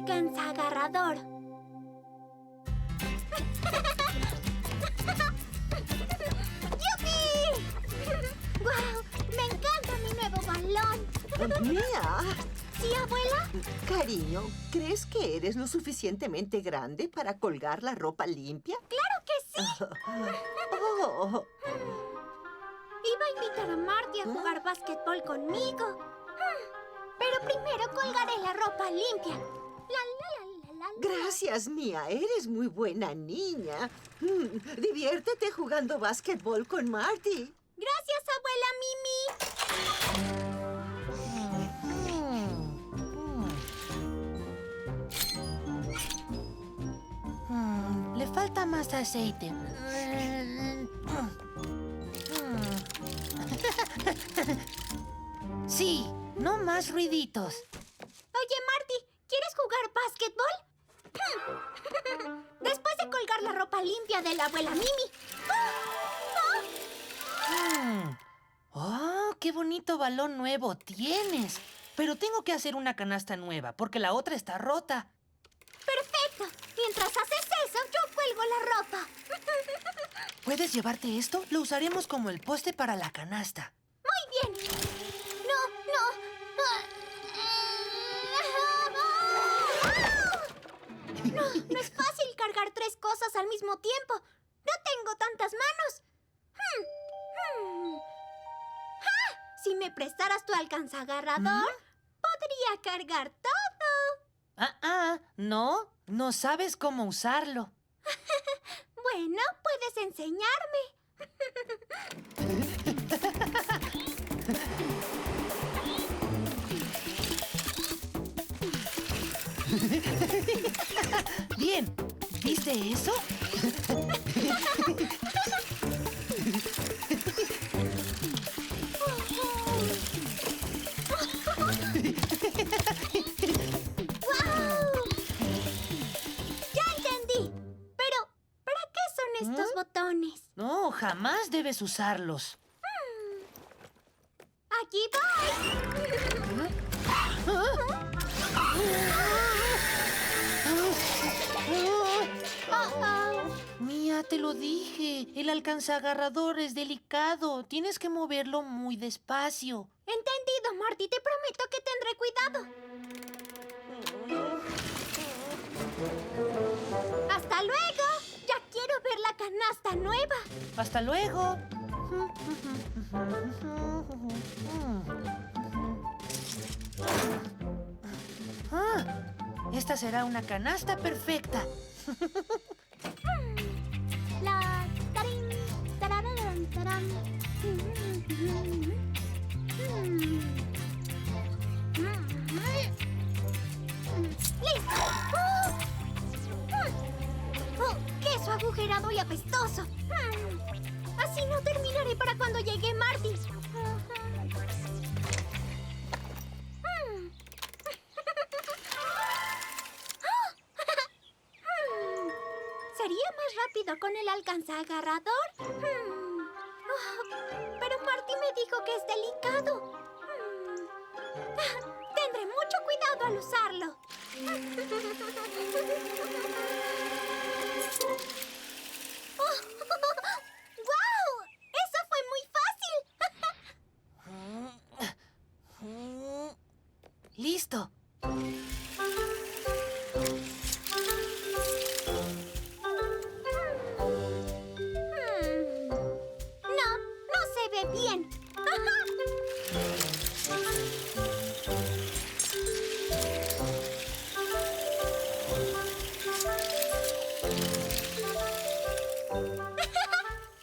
alcanzagarrador. ¡Yupi! ¡Guau! ¡Me encanta mi nuevo balón! ¡Mía! ¿Sí, abuela? Cariño, ¿crees que eres lo suficientemente grande para colgar la ropa limpia? ¡Claro que sí! Oh, Iba a invitar a Marty a jugar básquetbol conmigo. Pero primero colgaré la ropa limpia. La. gracias, Mía. Eres muy buena niña. Diviértete jugando básquetbol con Marty. Gracias, abuela Mimi. Le falta más aceite. Sí, no más ruiditos. Oye, Marty, ¿quieres jugar básquetbol? Después de colgar la ropa limpia de la abuela Mimi. ¡Oh, qué bonito balón nuevo tienes! Pero tengo que hacer una canasta nueva, porque la otra está rota. ¡Perfecto! Mientras haces eso, yo cuelgo la ropa. ¿Puedes llevarte esto? Lo usaremos como el poste para la canasta. Muy bien. No. No es fácil cargar 3 cosas al mismo tiempo. No tengo tantas manos. Si me prestaras tu alcanzagarrador, podría cargar todo. No sabes cómo usarlo. Bueno, puedes enseñarme. Bien, ¿viste eso? ¡Guau! Ya entendí. Pero, ¿para qué son estos botones? No, jamás debes usarlos. ¡Aquí voy! Mía, te lo dije. El alcanzagarrador es delicado. Tienes que moverlo muy despacio. Entendido, Marty. Te prometo que tendré cuidado. ¡Hasta luego! Ya quiero ver la canasta nueva. Hasta luego. Esta será una canasta perfecta. La tarín, tarararán, tarán. ¡Listo! ¡Queso agujerado y apestoso! Así no terminaré para cuando llegue Marty. ¿Sería más rápido con el alcanzagarrador? Pero Marty me dijo que es delicado. Tendré mucho cuidado al usarlo. ¡Guau! ¡Eso fue muy fácil! Listo. No se ve bien.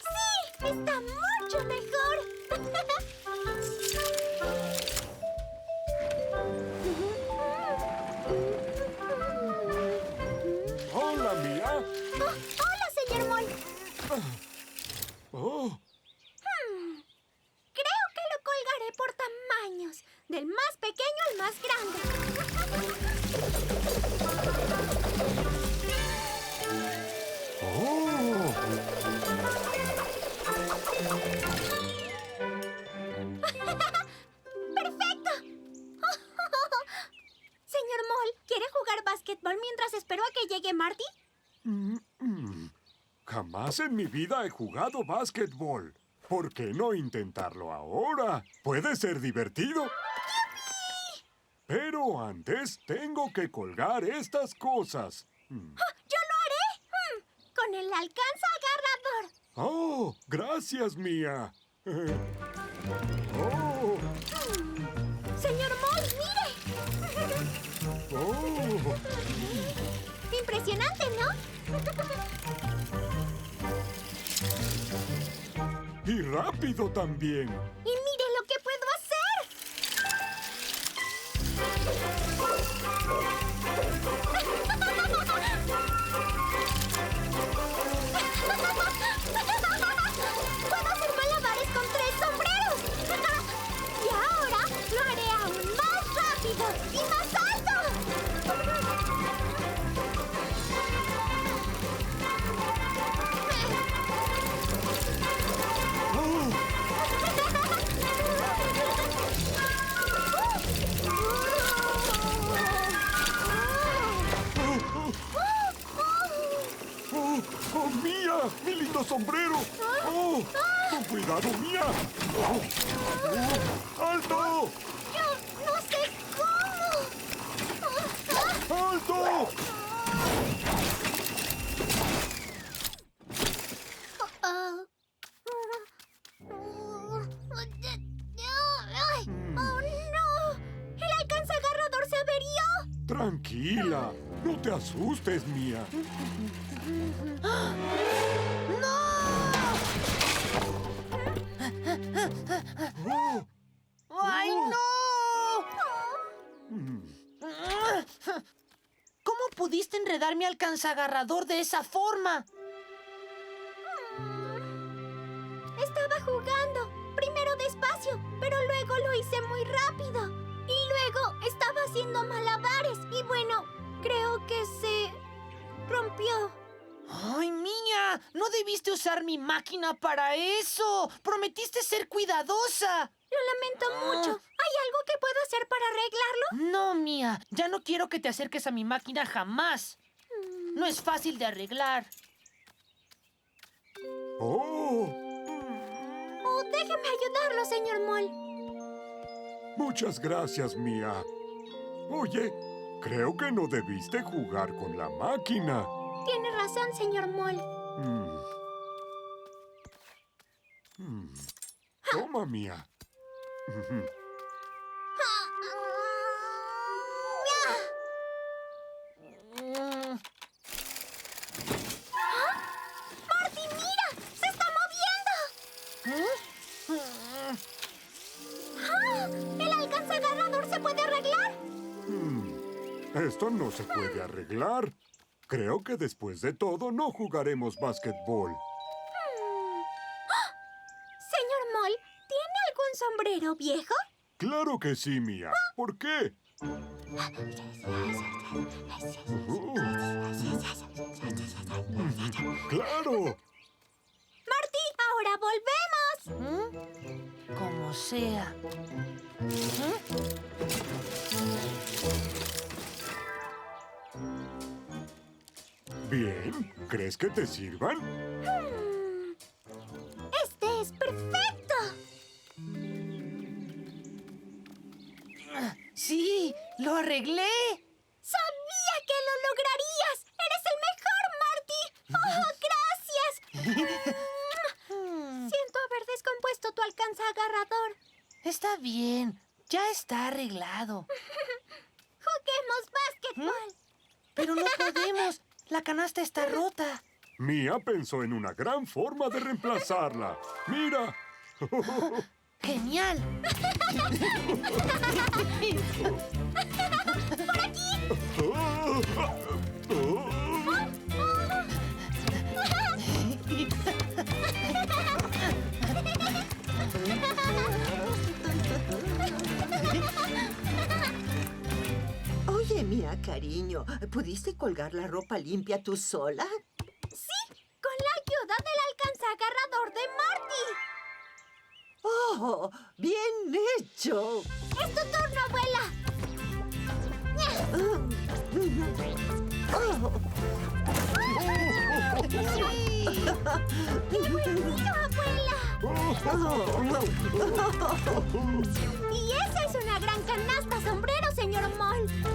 ¡Sí! ¡Está mucho mejor! Hola, Mía. ¡Hola, señor Moll! Oh, Creo que lo colgaré por tamaños, del más pequeño al más grande. ¡Perfecto! Señor Moll, ¿quiere jugar básquetbol básquetbol mientras espero a que llegue Marty? Jamás en mi vida he jugado básquetbol. ¿Por qué no intentarlo ahora? Puede ser divertido. Pero antes tengo que colgar estas cosas. ¡Yo lo haré! Con el alcanza agarrador. ¡Oh! ¡Gracias, Mía! ¡Oh! Señor Moll, mire. ¡Oh! Impresionante, ¿no? ¡Y rápido también! Y mire lo que puedo hacer. ¡Puedo hacer malabares con 3 sombreros! Y ahora lo haré aún más rápido y más ¡Oh! ¡Oh, Mía! ¡Mi lindo sombrero! ¡Oh! ¡Con cuidado, Mía! ¡Oh! ¡Oh! ¡Alto! Yo no sé cómo. ¡Alto! ¡Ay! ¡Oh, no! ¡El alcanza agarrador se averió! Tranquila. No te asustes, Mía. ¡Oh! ¡Ay, no! ¿Cómo pudiste enredar mi alcanzagarrador de esa forma? Estaba jugando. Primero despacio, pero luego lo hice muy rápido. Y luego estaba haciendo malabares. Y bueno, creo que se rompió. ¡Ay, Mía! No debiste usar mi máquina para eso. Prometiste ser cuidadosa. Lo lamento mucho. ¿Hay algo que puedo hacer para arreglarlo? No, Mía. Ya no quiero que te acerques a mi máquina jamás. No es fácil de arreglar. ¡Oh! Oh, déjeme ayudarlo, señor Moll. Muchas gracias, Mía. Oye, creo que no debiste jugar con la máquina. Tiene razón, señor Moll. Toma, Mía. Mm, ¡Marty, mira! ¡Se está moviendo! ¿El alcanza agarrador se puede arreglar? Esto no se puede arreglar. Creo que después de todo no jugaremos básquetbol. Señor Moll, ¿tiene algún sombrero viejo? Claro que sí, Mía. ¿Por qué? ¡Claro! Marty, ahora volvemos. Como sea. Bien. ¿Crees que te sirvan? Este es perfecto. Sí, lo arreglé. Sabía que lo lograrías. Eres el mejor, Marty. ¡Oh, gracias! Siento haber descompuesto tu alcanza agarrador. Está bien, ya está arreglado. Juguemos básquetbol. Pero no podemos, la canasta está rota. Mía pensó en una gran forma de reemplazarla. ¡Mira! ¡Genial! Oye, Mía, cariño, ¿pudiste colgar la ropa limpia tú sola? Sí, con la ayuda del alcanza agarrador de Marty. ¡Oh! ¡Bien hecho! Es tu turno, abuela. Y esa es una gran canasta sombrero, señor Mole.